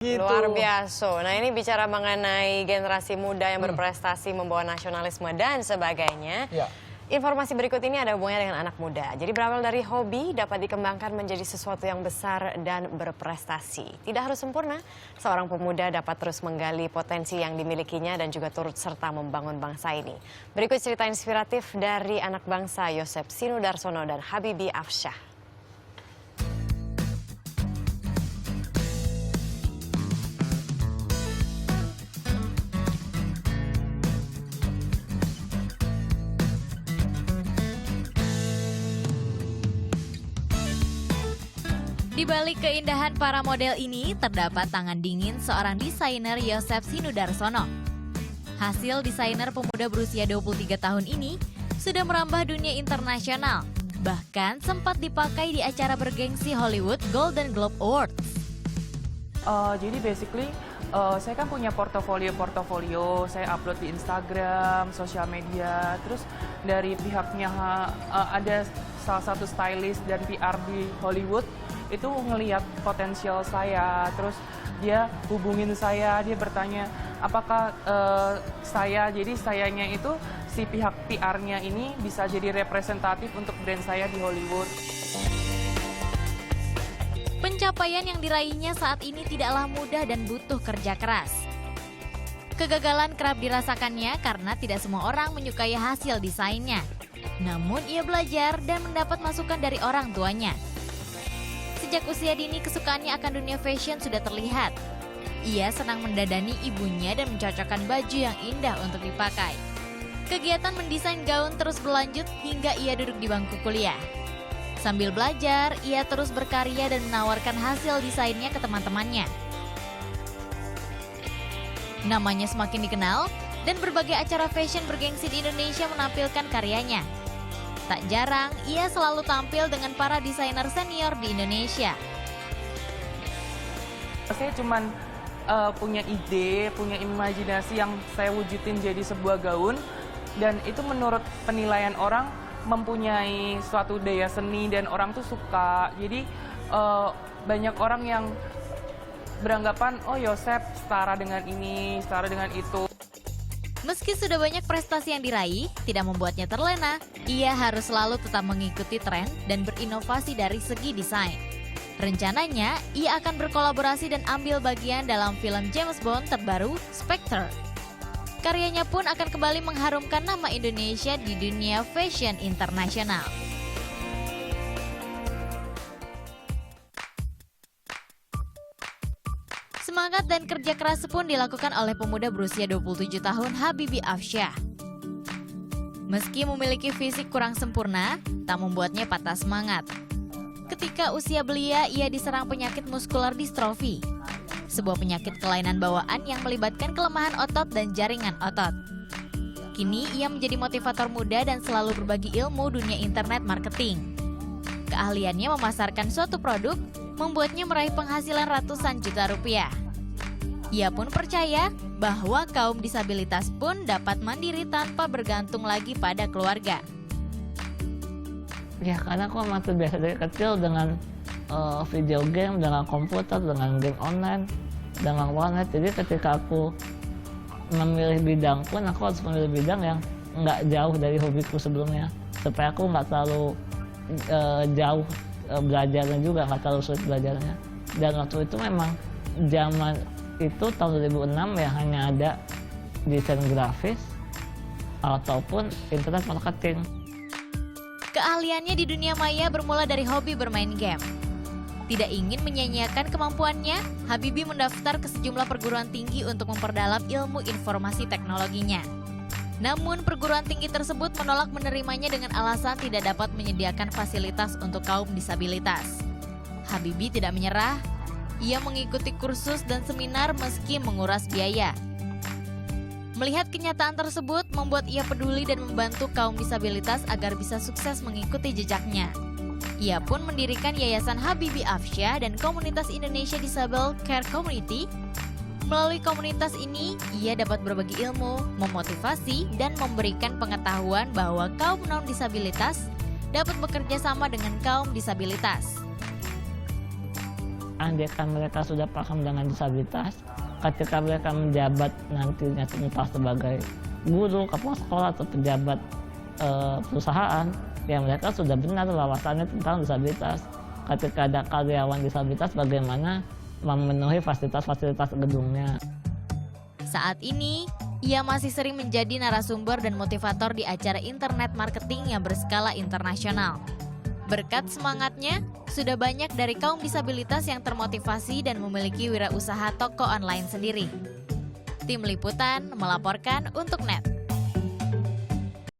Gitu. Luar biasa. Nah, ini bicara mengenai generasi muda yang berprestasi, membawa nasionalisme dan sebagainya. Ya. Informasi berikut ini ada hubungannya dengan anak muda. Jadi berawal dari hobi dapat dikembangkan menjadi sesuatu yang besar dan berprestasi. Tidak harus sempurna, seorang pemuda dapat terus menggali potensi yang dimilikinya dan juga turut serta membangun bangsa ini. Berikut cerita inspiratif dari anak bangsa Yosep Sinudarsono dan Habibie Afsyah. Di balik keindahan para model ini, terdapat tangan dingin seorang desainer Yosep Sinudarsono. Hasil desainer pemuda berusia 23 tahun ini sudah merambah dunia internasional, bahkan sempat dipakai di acara bergengsi Hollywood Golden Globe Awards. Jadi basically saya kan punya portofolio, saya upload di Instagram, sosial media, terus dari pihaknya ada salah satu stylist dan PR di Hollywood itu ngelihat potensial saya, terus dia hubungin saya, dia bertanya apakah sayanya itu si pihak PR-nya ini bisa jadi representatif untuk brand saya di Hollywood. Pencapaian yang diraihnya saat ini tidaklah mudah dan butuh kerja keras. Kegagalan kerap dirasakannya karena tidak semua orang menyukai hasil desainnya. Namun ia belajar dan mendapat masukan dari orang tuanya. Sejak usia dini kesukaannya akan dunia fashion sudah terlihat. Ia senang mendadani ibunya dan mencocokkan baju yang indah untuk dipakai. Kegiatan mendesain gaun terus berlanjut hingga ia duduk di bangku kuliah. Sambil belajar, ia terus berkarya dan menawarkan hasil desainnya ke teman-temannya. Namanya semakin dikenal dan berbagai acara fashion bergengsi di Indonesia menampilkan karyanya. Tak jarang, ia selalu tampil dengan para desainer senior di Indonesia. Saya cuman punya ide, punya imajinasi yang saya wujudin jadi sebuah gaun, dan itu menurut penilaian orang mempunyai suatu daya seni dan orang tuh suka. Jadi banyak orang yang beranggapan, oh Yosep setara dengan ini, setara dengan itu. Meski sudah banyak prestasi yang diraih, tidak membuatnya terlena. Ia harus selalu tetap mengikuti tren dan berinovasi dari segi desain. Rencananya, ia akan berkolaborasi dan ambil bagian dalam film James Bond terbaru, Spectre. Karyanya pun akan kembali mengharumkan nama Indonesia di dunia fashion internasional. Semangat dan kerja keras pun dilakukan oleh pemuda berusia 27 tahun Habibie Afsyah. Meski memiliki fisik kurang sempurna, tak membuatnya patah semangat. Ketika usia belia, ia diserang penyakit muskular distrofi, sebuah penyakit kelainan bawaan yang melibatkan kelemahan otot dan jaringan otot. Kini ia menjadi motivator muda dan selalu berbagi ilmu dunia internet marketing. Keahliannya memasarkan suatu produk membuatnya meraih penghasilan ratusan juta rupiah. Ia pun percaya bahwa kaum disabilitas pun dapat mandiri tanpa bergantung lagi pada keluarga. Ya karena aku memang terbiasa dari kecil dengan video game, dengan komputer, dengan game online, dengan warnet. Jadi ketika aku memilih bidang pun aku harus memilih bidang yang nggak jauh dari hobiku sebelumnya. Supaya aku nggak terlalu jauh belajarnya juga, nggak terlalu sulit belajarnya. Dan waktu itu memang zaman itu tahun 2006 ya hanya ada desain grafis ataupun internet marketing. Keahliannya di dunia maya bermula dari hobi bermain game. Tidak ingin menyia-nyiakan kemampuannya, Habibie mendaftar ke sejumlah perguruan tinggi untuk memperdalam ilmu informasi teknologinya. Namun perguruan tinggi tersebut menolak menerimanya dengan alasan tidak dapat menyediakan fasilitas untuk kaum disabilitas. Habibie tidak menyerah, ia mengikuti kursus dan seminar meski menguras biaya. Melihat kenyataan tersebut membuat ia peduli dan membantu kaum disabilitas agar bisa sukses mengikuti jejaknya. Ia pun mendirikan Yayasan Habibie Afsyah dan Komunitas Indonesia Disable Care Community. Melalui komunitas ini, ia dapat berbagi ilmu, memotivasi, dan memberikan pengetahuan bahwa kaum non-disabilitas dapat bekerja sama dengan kaum disabilitas. andaikan mereka sudah paham dengan disabilitas, ketika mereka menjabat nantinya entah sebagai guru, kepala sekolah atau pejabat perusahaan, ya mereka sudah benar wawasannya tentang disabilitas. Ketika ada karyawan disabilitas, bagaimana memenuhi fasilitas-fasilitas gedungnya. Saat ini, ia masih sering menjadi narasumber dan motivator di acara internet marketing yang berskala internasional. Berkat semangatnya, sudah banyak dari kaum disabilitas yang termotivasi dan memiliki wirausaha toko online sendiri. Tim Liputan melaporkan untuk NET.